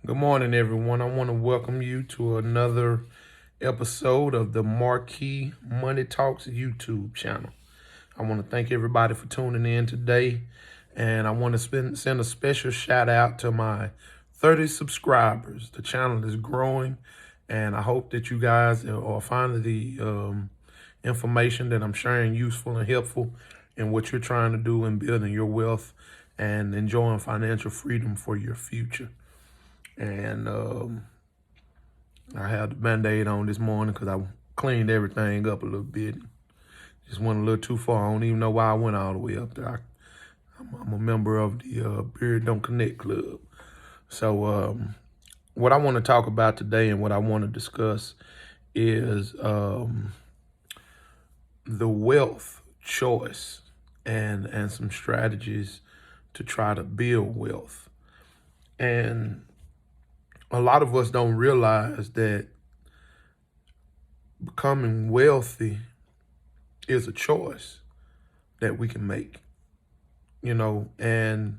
Good morning, everyone. I want to welcome you to another episode of the Marquie Money Talks YouTube channel. I want to thank everybody for tuning in today, and I want to send a special shout out to my 30 subscribers. The channel is growing, and I hope that you guys are finding the information that I'm sharing useful and helpful in what you're trying to do in building your wealth and enjoying financial freedom for your future. And I had the Band-Aid on this morning because I cleaned everything up a little bit. Just went a little too far. I don't even know why I went all the way up there. I'm a member of the Beard Don't Connect Club. So what I want to talk about today and what I want to discuss is the wealth choice and some strategies to try to build wealth. And a lot of us don't realize that becoming wealthy is a choice that we can make, and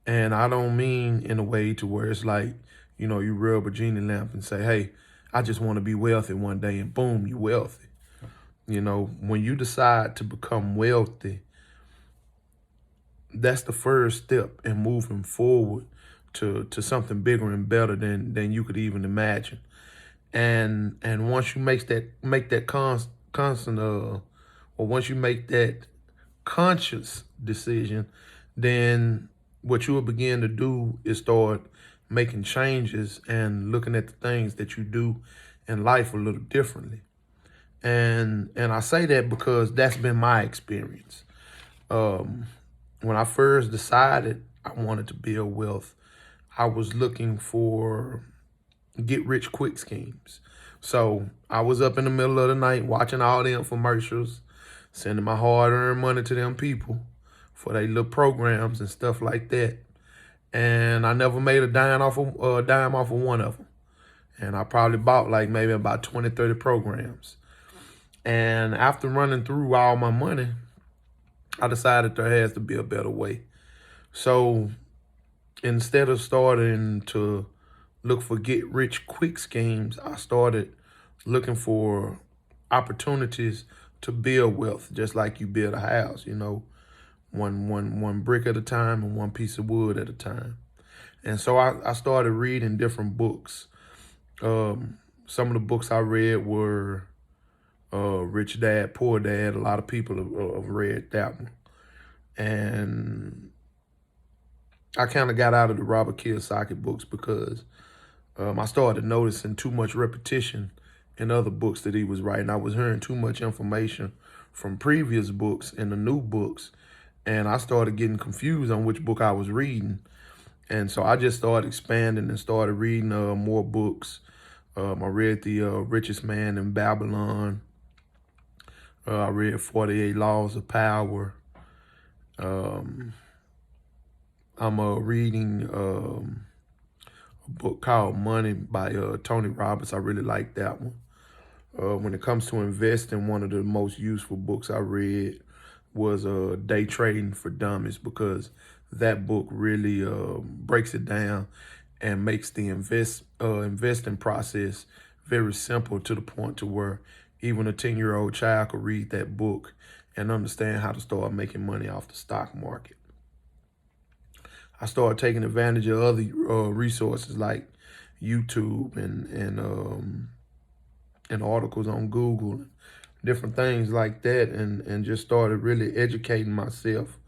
I don't mean in a way to where it's like, you rub a genie lamp and say, hey, I just want to be wealthy one day, and boom, you're wealthy. When you decide to become wealthy, that's the first step in moving forward to something bigger and better than you could even imagine. And once you make that constant or once you make that conscious decision, then what you will begin to do is start making changes and looking at the things that you do in life a little differently. And I say that because that's been my experience. When I first decided I wanted to build wealth, I was looking for get rich quick schemes. So I was up in the middle of the night watching all the infomercials, sending my hard-earned money to them people for their little programs and stuff like that. And I never made a dime off of one of them. And I probably bought like maybe about 20, 30 programs. And after running through all my money, I decided there has to be a better way. So instead of starting to look for get rich quick schemes, I started looking for opportunities to build wealth, just like you build a house, one brick at a time and one piece of wood at a time. And so I started reading different books. Some of the books I read were Rich Dad, Poor Dad. A lot of people have read that one. And I kind of got out of the Robert Kiyosaki books because I started noticing too much repetition in other books that he was writing. I was hearing too much information from previous books and the new books, and I started getting confused on which book I was reading. And so I just started expanding and started reading more books. I read The Richest Man in Babylon. I read 48 Laws of Power. I'm reading a book called Money by Tony Robbins. I really like that one. When it comes to investing, one of the most useful books I read was Day Trading for Dummies, because that book really breaks it down and makes the investing process very simple, to the point to where even a 10-year-old child could read that book and understand how to start making money off the stock market. I started taking advantage of other resources like YouTube and articles on Google, different things like that, and just started really educating myself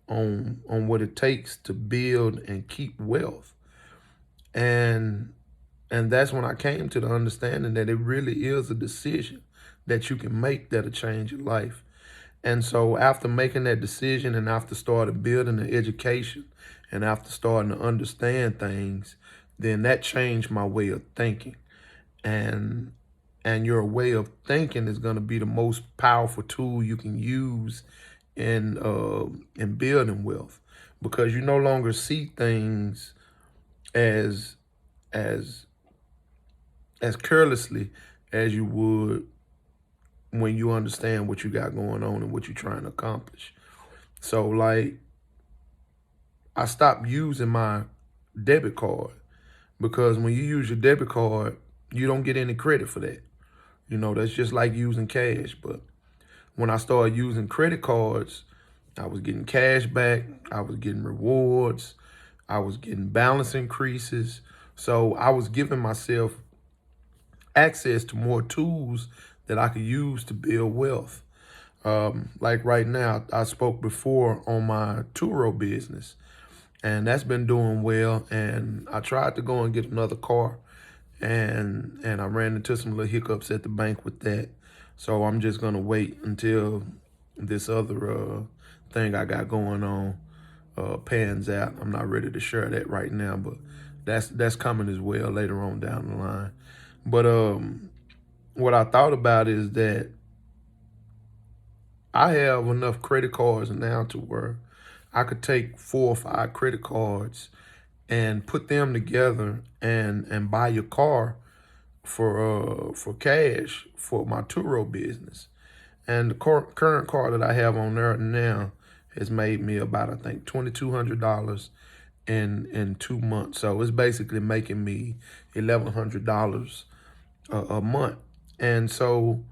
on what it takes to build and keep wealth. And that's when I came to the understanding that it really is a decision that you can make that'll change your life. And so after making that decision and after starting building the education and after starting to understand things, then that changed my way of thinking. And your way of thinking is going to be the most powerful tool you can use in building wealth, because you no longer see things as carelessly as you would when you understand what you got going on and what you're trying to accomplish. So like, I stopped using my debit card because when you use your debit card, you don't get any credit for that. That's just like using cash. But when I started using credit cards, I was getting cash back, I was getting rewards, I was getting balance increases. So I was giving myself access to more tools that I could use to build wealth. Like right now, I spoke before on my Turo business, and that's been doing well. And I tried to go and get another car, and I ran into some little hiccups at the bank with that. So I'm just gonna wait until this other thing I got going on pans out. I'm not ready to share that right now, but that's coming as well later on down the line. But what I thought about is that I have enough credit cards now to where I could take 4 or 5 credit cards and put them together and buy your car for cash for my Turo business. And the current car that I have on there now has made me about, I think, $2,200 in 2 months. So it's basically making me $1,100 a month. And so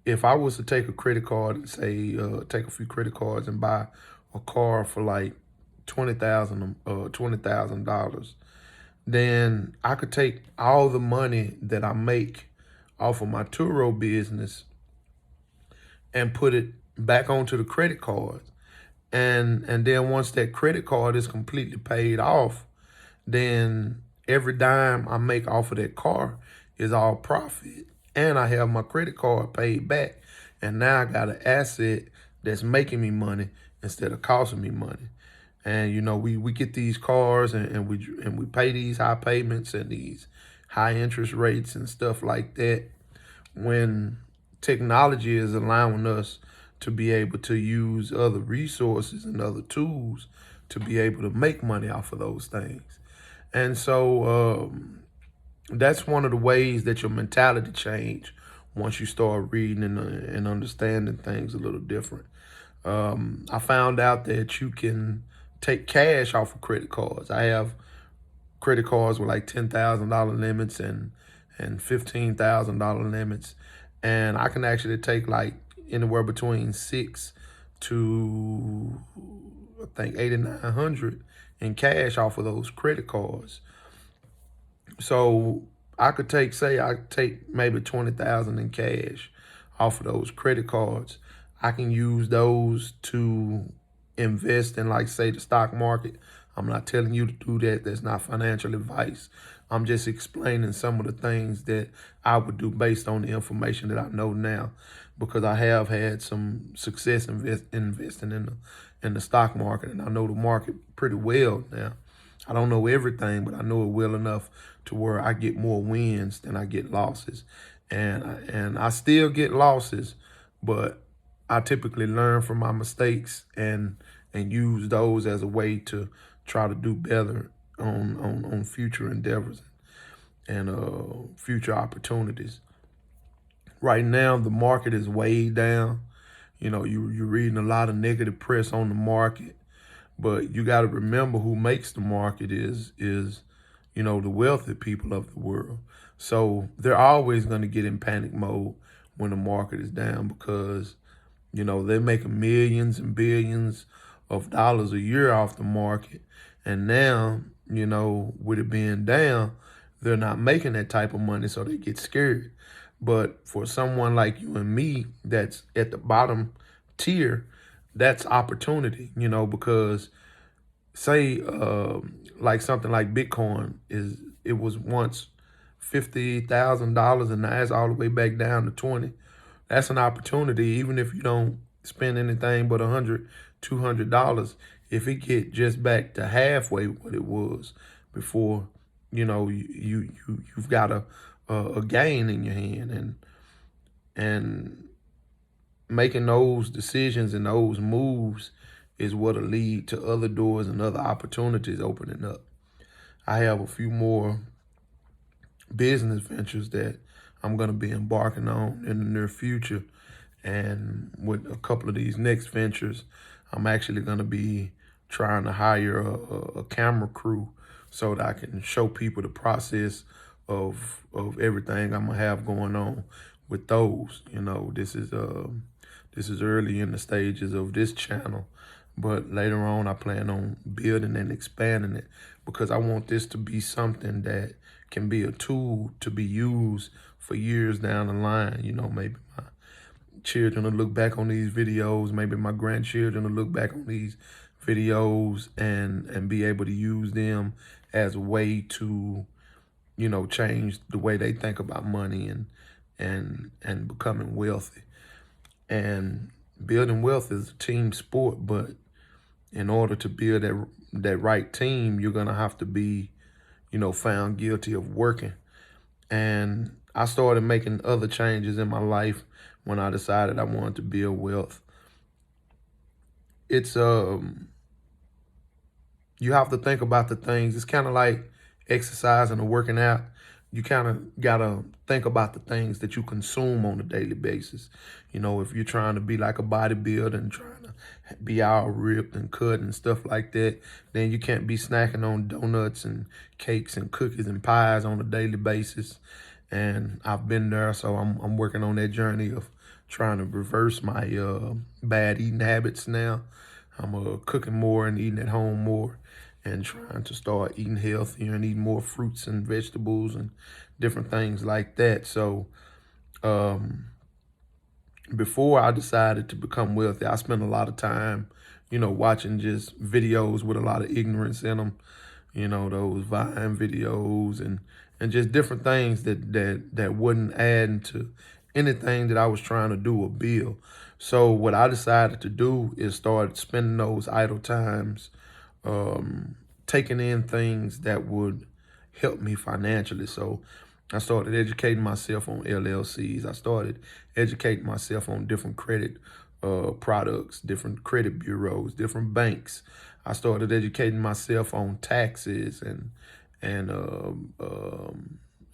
if I was to take a credit card and say take a few credit cards and buy a car for like $20,000, then I could take all the money that I make off of my Turo business and put it back onto the credit card. And then once that credit card is completely paid off, then every dime I make off of that car is all profit. And I have my credit card paid back. And now I got an asset that's making me money instead of costing me money. And we get these cars and we pay these high payments and these high interest rates and stuff like that, when technology is allowing us to be able to use other resources and other tools to be able to make money off of those things. And so that's one of the ways that your mentality change once you start reading and understanding things a little different. I found out that you can take cash off of credit cards. I have credit cards with like $10,000 limits and $15,000 limits, and I can actually take like anywhere between 6 to I think 8,900 in cash off of those credit cards. So I could take maybe 20,000 in cash off of those credit cards. I can use those to invest in, like, say, the stock market. I'm not telling you to do that. That's not financial advice. I'm just explaining some of the things that I would do based on the information that I know now, because I have had some success investing in the stock market, and I know the market pretty well now. I don't know everything, but I know it well enough to where I get more wins than I get losses. And I still get losses, but I typically learn from my mistakes and use those as a way to try to do better on future endeavors and future opportunities. Right now, the market is way down. You're reading a lot of negative press on the market, but you got to remember who makes the market is the wealthy people of the world. So they're always going to get in panic mode when the market is down, because they're making millions and billions of dollars a year off the market. And now, with it being down, they're not making that type of money, so they get scared. But for someone like you and me that's at the bottom tier, that's opportunity, because say like something like Bitcoin it was once $50,000 and now it's all the way back down to 20. That's an opportunity, even if you don't spend anything but $100, $200. If it get just back to halfway what it was before, you've got a gain in your hand, and making those decisions and those moves is what'll lead to other doors and other opportunities opening up. I have a few more business ventures that I'm going to be embarking on in the near future. And with a couple of these next ventures, I'm actually going to be trying to hire a camera crew so that I can show people the process of everything I'm gonna have going on with those. This is early in the stages of this channel, but later on I plan on building and expanding it, because I want this to be something that can be a tool to be used for years down the line. Maybe my children will look back on these videos, maybe my grandchildren will look back on these videos and be able to use them as a way to, change the way they think about money and becoming wealthy. And building wealth is a team sport, but in order to build that right team, you're gonna have to be, found guilty of working. And I started making other changes in my life when I decided I wanted to build wealth. It's you have to think about the things. It's kind of like exercising or working out. You kind of got to think about the things that you consume on a daily basis. If you're trying to be like a bodybuilder and trying to be all ripped and cut and stuff like that, then you can't be snacking on donuts and cakes and cookies and pies on a daily basis. And I've been there, so I'm working on that journey of trying to reverse my bad eating habits now. I'm cooking more and eating at home more, and trying to start eating healthier and eating more fruits and vegetables and different things like that. So before I decided to become wealthy, I spent a lot of time, watching just videos with a lot of ignorance in them, those Vine videos and just different things that wouldn't add to anything that I was trying to do or build. So what I decided to do is start spending those idle times taking in things that would help me financially. So I started educating myself on LLCs. I started educating myself on different credit products, different credit bureaus, different banks. I started educating myself on taxes and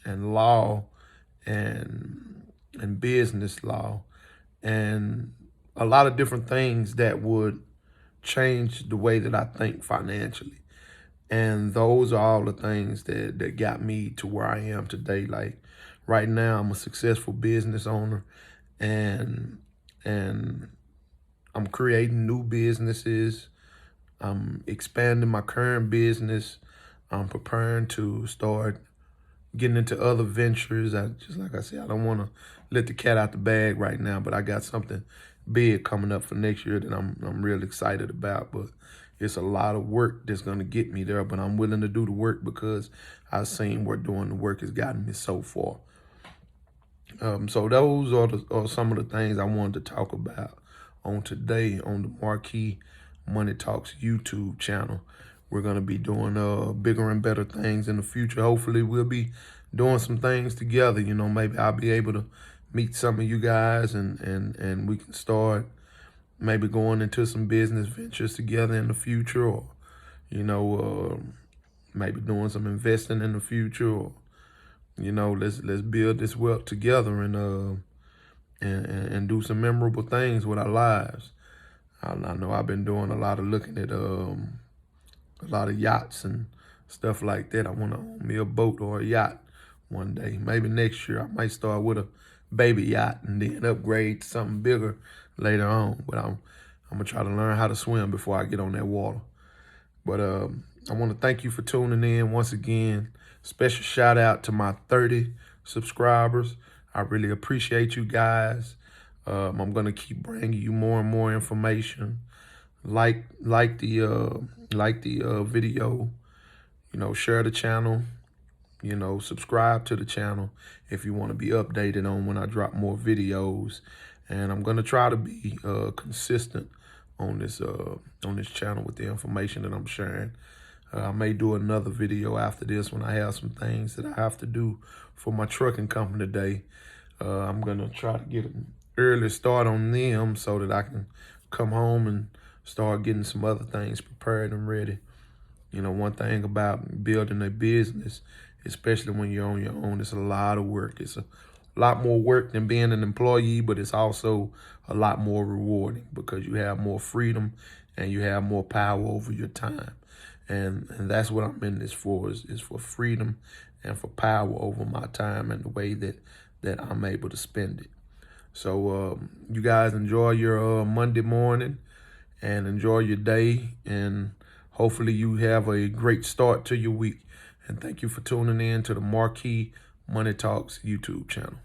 law and business law and a lot of different things that would change the way that I think financially. And those are all the things that got me to where I am today. Like right now, I'm a successful business owner, and I'm creating new businesses. I'm expanding my current business. I'm preparing to start getting into other ventures. Just like I said, I don't want to let the cat out the bag right now, but I got something big coming up for next year that I'm real excited about. But it's a lot of work that's going to get me there, but I'm willing to do the work because I've seen where doing the work has gotten me so far. So those are some of the things I wanted to talk about on today on the Marquie Money Talks YouTube channel. We're going to be doing bigger and better things in the future. Hopefully we'll be doing some things together. Maybe I'll be able to meet some of you guys and we can start maybe going into some business ventures together in the future, or, maybe doing some investing in the future, or, let's build this wealth together and do some memorable things with our lives. I know I've been doing a lot of looking at a lot of yachts and stuff like that. I want to own me a boat or a yacht one day. Maybe next year I might start with a baby yacht and then upgrade to something bigger later on. But I'm gonna try to learn how to swim before I get on that water. But I want to thank you for tuning in once again. Special shout out to my 30 subscribers. I really appreciate you guys. I'm gonna keep bringing you more and more information. Like the video. Share the channel. Subscribe to the channel if you want to be updated on when I drop more videos. And I'm gonna try to be consistent on this channel with the information that I'm sharing. I may do another video after this when I have some things that I have to do for my trucking company today. I'm gonna try to get an early start on them so that I can come home and start getting some other things prepared and ready. One thing about building a business, especially when you're on your own, it's a lot of work. It's a lot more work than being an employee, but it's also a lot more rewarding because you have more freedom and you have more power over your time. And that's what I'm in this for, is for freedom and for power over my time and the way that I'm able to spend it. So you guys enjoy your Monday morning and enjoy your day, and hopefully you have a great start to your week. And thank you for tuning in to the Marquie Money Talks YouTube channel.